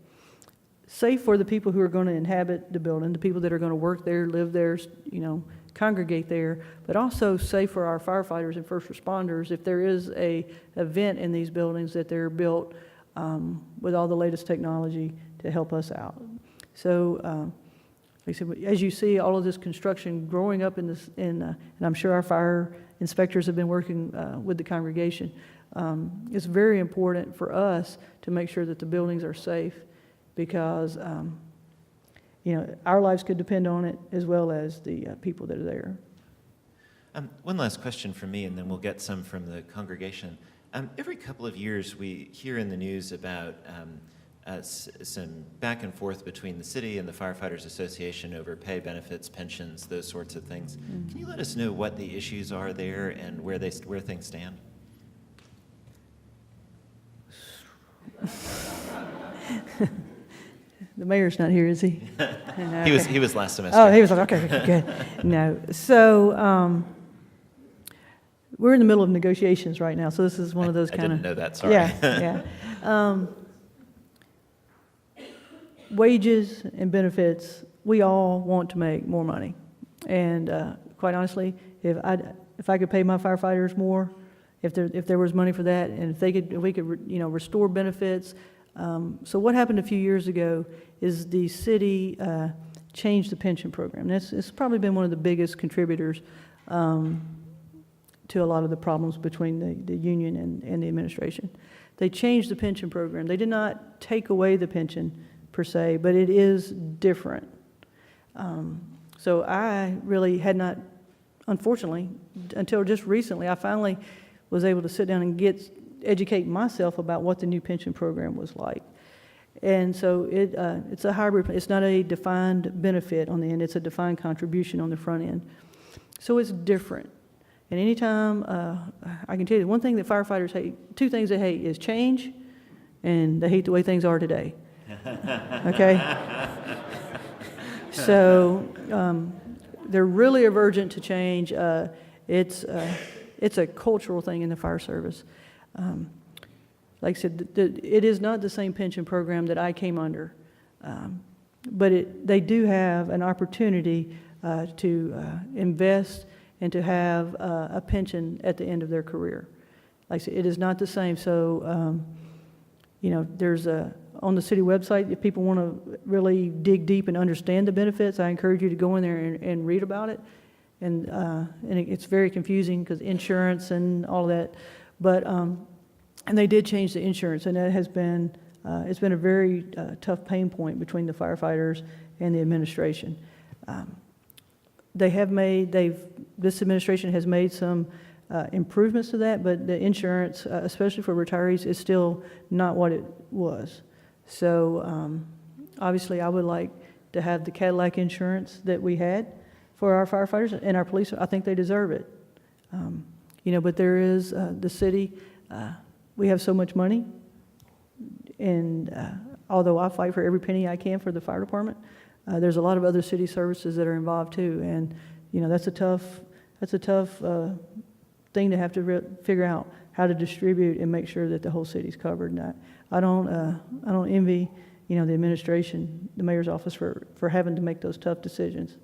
Safe for the people who are going to inhabit the building, the people that are going to work there, live there, you know, congregate there, but also safe for our firefighters and first responders if there is an event in these buildings, that they're built with all the latest technology to help us out. So, like I said, as you see all of this construction growing up in this, and I'm sure our fire inspectors have been working with the congregation, it's very important for us to make sure that the buildings are safe, because you know, our lives could depend on it, as well as the people that are there. One last question from me, and then we'll get some from the congregation. Every couple of years, we hear in the news about some back and forth between the city and the Firefighters Association over pay, benefits, pensions, those sorts of things. Mm-hmm. Can you let us know what the issues are there and where things stand? The mayor's not here, is he? No, he was last semester. Oh, he was like, okay, good. No. So we're in the middle of negotiations right now, so this is one of those kind of... I didn't know that, sorry. Yeah. Wages and benefits we all want to make more money. And quite honestly, if I could pay my firefighters more, if there was money for that, and if we could restore benefits. So what happened a few years ago is the city changed the pension program. It's probably been one of the biggest contributors to a lot of the problems between the union and the administration. They changed the pension program. They did not take away the pension per se, but it is different. So I really had not, unfortunately, until just recently, I finally was able to sit down and educate myself about what the new pension program was like. And so it's a hybrid. It's not a defined benefit on the end. It's a defined contribution on the front end. So it's different. And anytime, I can tell you, one thing that firefighters hate, two things they hate is change, and they hate the way things are today. Okay? So they're really avergent to change. It's a cultural thing in the fire service. Like I said, it is not the same pension program that I came under, but they do have an opportunity to invest and to have a pension at the end of their career. Like I said, it is not the same. So, there's on the city website, if people want to really dig deep and understand the benefits, I encourage you to go in there and read about it. And it's very confusing because insurance and all of that. But, and they did change the insurance, and that has been, it's been a very tough pain point between the firefighters and the administration. This administration has made some improvements to that, but the insurance, especially for retirees, is still not what it was. So obviously I would like to have the Cadillac insurance that we had for our firefighters and our police. I think they deserve it. But there is the city, we have so much money, and although I fight for every penny I can for the fire department, there's a lot of other city services that are involved too, and that's a tough thing to have to figure out how to distribute and make sure that the whole city's covered. And I don't envy the administration, the mayor's office for having to make those tough decisions.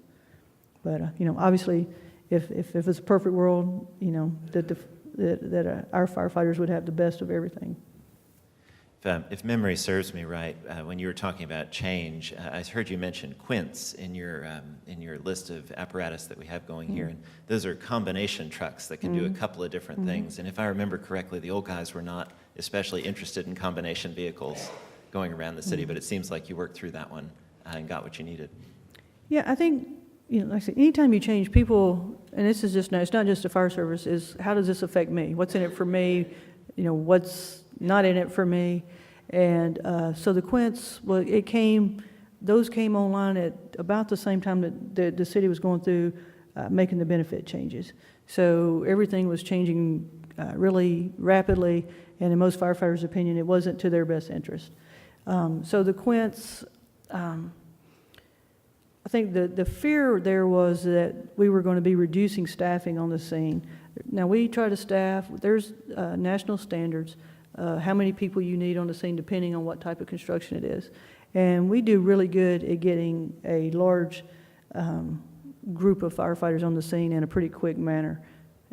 But obviously, if it's a perfect world, that our firefighters would have the best of everything. If memory serves me right, when you were talking about change, I heard you mention quints in your list of apparatus that we have going here, and those are combination trucks that can do a couple of different things. And if I remember correctly, the old guys were not especially interested in combination vehicles going around the city, but it seems like you worked through that one and got what you needed. Yeah, I think like I said, anytime you change, people, and this is it's not just the fire service, is how does this affect me? What's in it for me? What's not in it for me? And so the quints, well, those came online at about the same time that the city was going through making the benefit changes. So everything was changing really rapidly, and in most firefighters' opinion, it wasn't to their best interest. So the quints, I think the fear there was that we were going to be reducing staffing on the scene. Now, we try to staff, there's national standards, how many people you need on the scene depending on what type of construction it is. And we do really good at getting a large group of firefighters on the scene in a pretty quick manner.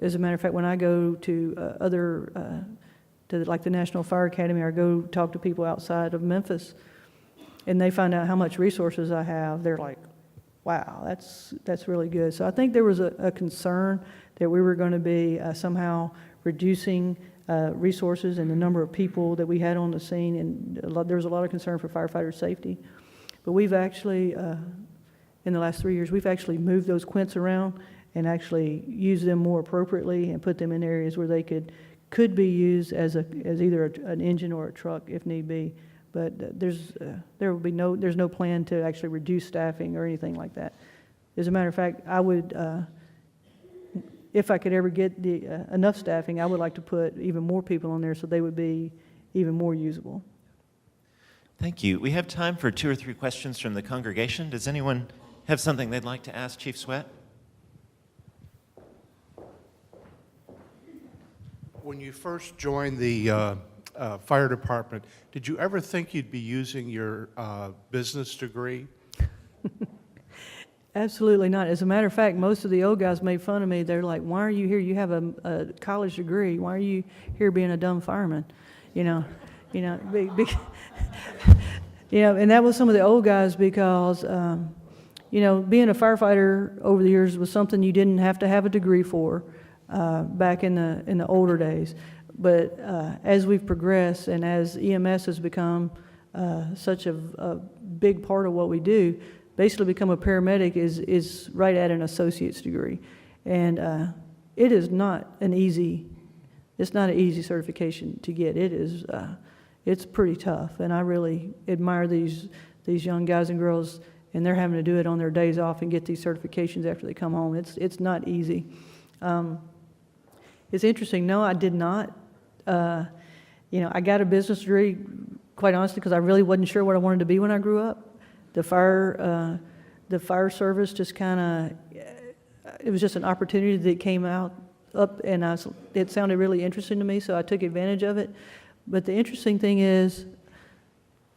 As a matter of fact, when I go to like the National Fire Academy, or go talk to people outside of Memphis, and they find out how much resources I have, they're like, wow, that's really good. So I think there was a concern that we were going to be somehow reducing resources and the number of people that we had on the scene, and there was a lot of concern for firefighter safety. But we've actually, in the last 3 years, we've actually moved those quints around and actually used them more appropriately and put them in areas where they could be used as either an engine or a truck if need be. But there's no plan to actually reduce staffing or anything like that. As a matter of fact, I would, if I could ever get enough staffing, I would like to put even more people on there so they would be even more usable. Thank you. We have time for 2 or 3 questions from the congregation. Does anyone have something they'd like to ask Chief Sweat? When you first joined the fire department, did you ever think you'd be using your business degree? Absolutely not. As a matter of fact, most of the old guys made fun of me. They're like, "Why are you here? You have a college degree. Why are you here being a dumb fireman?" You know, and that was some of the old guys because, being a firefighter over the years was something you didn't have to have a degree for back in the older days. But as we've progressed and as EMS has become such a big part of what we do, basically become a paramedic is right at an associate's degree. And it is not an easy certification to get. It's pretty tough, and I really admire these young guys and girls, and they're having to do it on their days off and get these certifications after they come home. It's not easy. It's interesting. No, I did not. I got a business degree, quite honestly, because I really wasn't sure what I wanted to be when I grew up. The fire service just kind of, it was just an opportunity that came up, and it sounded really interesting to me, so I took advantage of it. But the interesting thing is,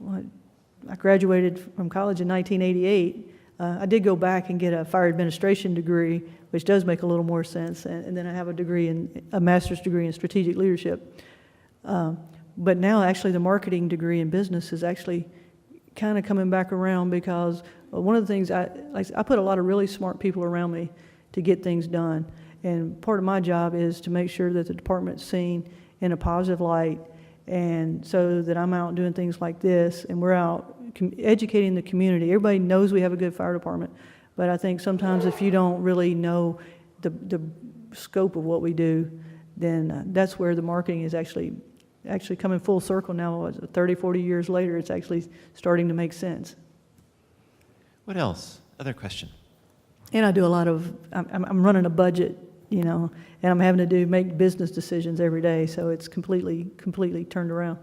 I graduated from college in 1988. I did go back and get a fire administration degree, which does make a little more sense, and then I have a master's degree in strategic leadership. But now, actually, the marketing degree in business is actually kind of coming back around because one of the things I put a lot of really smart people around me to get things done, and part of my job is to make sure that the department's seen in a positive light, and so that I'm out doing things like this, and we're out educating the community. Everybody knows we have a good fire department, but I think sometimes if you don't really know the scope of what we do, then that's where the marketing is actually coming full circle now. 30, 40 years later, it's actually starting to make sense. What else? Other question? And I do a lot of, I'm running a budget, and I'm having to make business decisions every day, so it's completely turned around.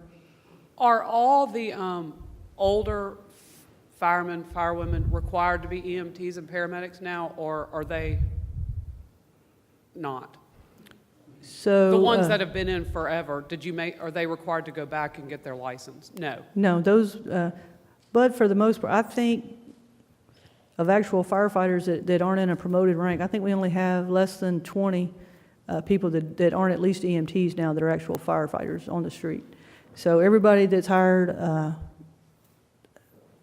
Are all the older firemen, firewomen required to be EMTs and paramedics now, or are they not? So The ones that have been in forever, are they required to go back and get their license? No. No, those, but for the most part, I think of actual firefighters that aren't in a promoted rank, I think we only have less than 20 people that aren't at least EMTs now that are actual firefighters on the street. So everybody that's hired,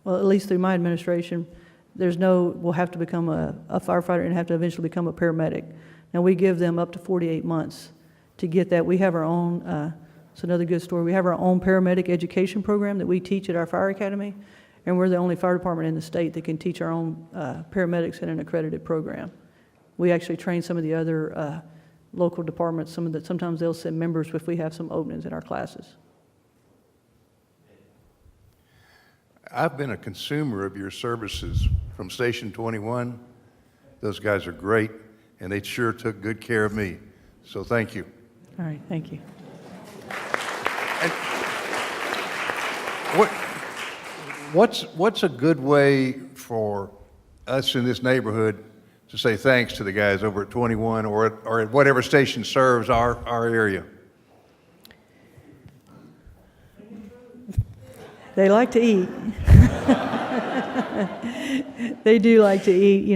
well, at least through my administration, will have to become a firefighter and have to eventually become a paramedic. Now, we give them up to 48 months to get that. We have our own, it's another good story, we have our own paramedic education program that we teach at our fire academy, and we're the only fire department in the state that can teach our own paramedics in an accredited program. We actually train some of the other local departments, sometimes they'll send members if we have some openings in our classes. I've been a consumer of your services from Station 21. Those guys are great, and they sure took good care of me. So thank you. All right, thank you. And what's a good way for us in this neighborhood to say thanks to the guys over at 21 or at whatever station serves our area? They like to eat. They do like to eat,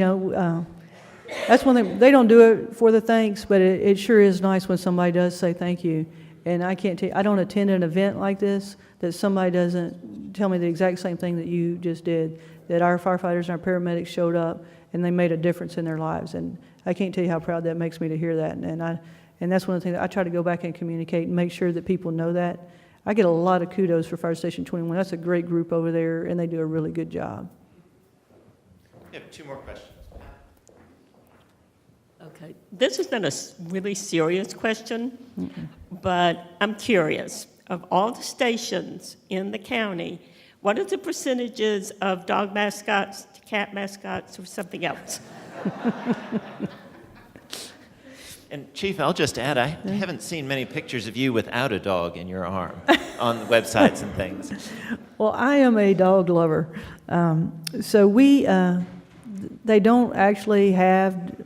That's one thing. They don't do it for the thanks, but it sure is nice when somebody does say thank you. And I can't tell you, I don't attend an event like this that somebody doesn't tell me the exact same thing that you just did, that our firefighters and our paramedics showed up and they made a difference in their lives. And I can't tell you how proud that makes me to hear that. And that's one of the things that I try to go back and communicate and make sure that people know that. I get a lot of kudos for Fire Station 21. That's a great group over there, and they do a really good job. We have 2 more questions. Okay, this has been a really serious question, but I'm curious. Of all the stations in the county, what are the percentages of dog mascots to cat mascots or something else? And Chief, I'll just add, I haven't seen many pictures of you without a dog in your arm on the websites and things. Well, I am a dog lover. So they don't actually have,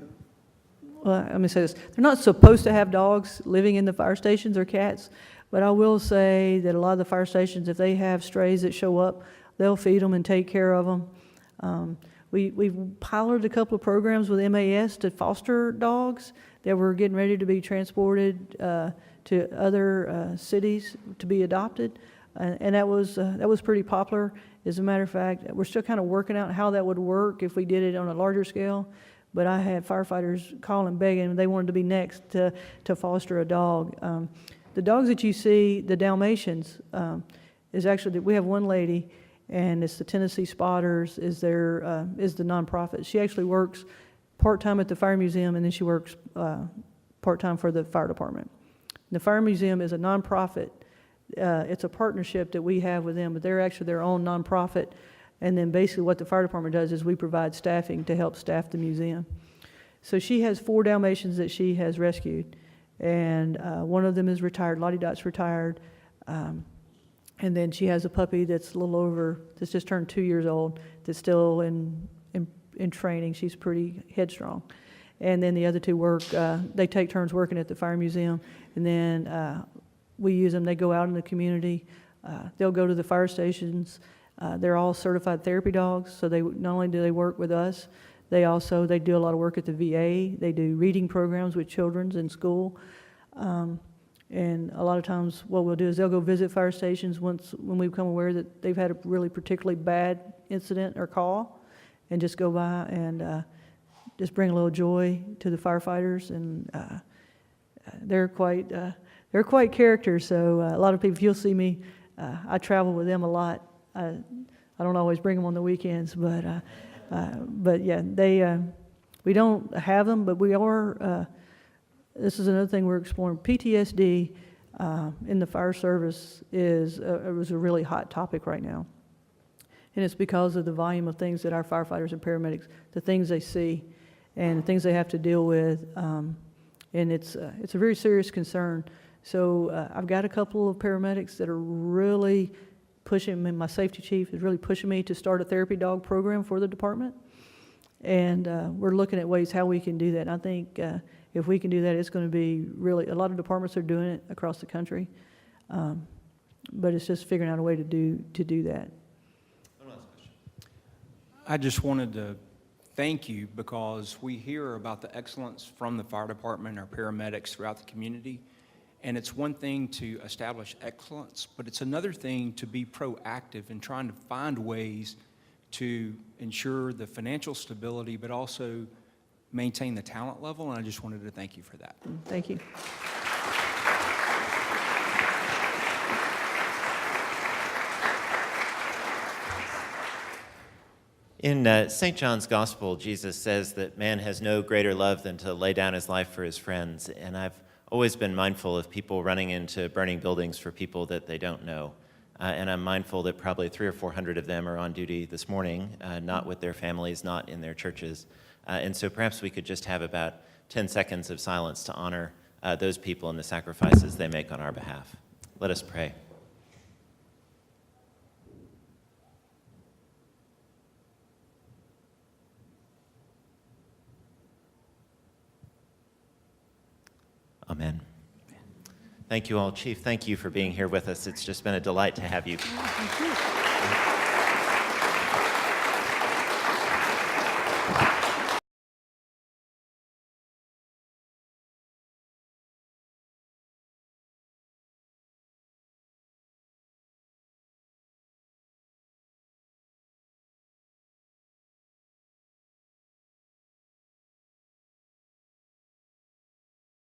well, let me say this, they're not supposed to have dogs living in the fire stations or cats, but I will say that a lot of the fire stations, if they have strays that show up, they'll feed them and take care of them. We've piloted a couple of programs with MAS to foster dogs that were getting ready to be transported to other cities to be adopted, and that was pretty popular. As a matter of fact, we're still kind of working out how that would work if we did it on a larger scale. But I had firefighters calling, begging, they wanted to be next to foster a dog. The dogs that you see, the Dalmatians, is actually, we have one lady, and it's the Tennessee Spotters, is the nonprofit. She actually works part-time at the Fire Museum, and then she works part-time for the fire department. The Fire Museum is a nonprofit. It's a partnership that we have with them, but they're actually their own nonprofit. And then basically what the fire department does is we provide staffing to help staff the museum. So she has 4 Dalmatians that she has rescued, and one of them is retired. Lottie Dot's retired. And then she has a puppy that's a little over, that's just turned 2 years old, that's still in training. She's pretty headstrong. And then the other 2 work, they take turns working at the fire museum, and then we use them. They go out in the community. They'll go to the fire stations. They're all certified therapy dogs, so they not only do they work with us, they do a lot of work at the VA. They do reading programs with children in school. And a lot of times what we'll do is they'll go visit fire stations when we become aware that they've had a really particularly bad incident or call, and just go by and just bring a little joy to the firefighters. And they're quite characters. So a lot of people, if you'll see me, I travel with them a lot. I don't always bring them on the weekends, but yeah, we don't have them, but we are. This is another thing we're exploring. PTSD in the fire service was a really hot topic right now, and it's because of the volume of things that our firefighters and paramedics, the things they see, and the things they have to deal with, and it's a very serious concern. So I've got a couple of paramedics that are really pushing me. My safety chief is really pushing me to start a therapy dog program for the department, and we're looking at ways how we can do that. And I think if we can do that, it's going to be really, a lot of departments are doing it across the country, but it's just figuring out a way to do that. One last question. I just wanted to thank you, because we hear about the excellence from the fire department, our paramedics throughout the community. And it's one thing to establish excellence, but it's another thing to be proactive in trying to find ways to ensure the financial stability, but also maintain the talent level. And I just wanted to thank you for that. Thank you. In St. John's Gospel, Jesus says that man has no greater love than to lay down his life for his friends. And I've always been mindful of people running into burning buildings for people that they don't know. And I'm mindful that probably 300 or 400 of them are on duty this morning, not with their families, not in their churches. And so perhaps we could just have about 10 seconds of silence to honor those people and the sacrifices they make on our behalf. Let us pray. Amen. Thank you all. Chief, thank you for being here with us. It's just been a delight to have you. Thank you.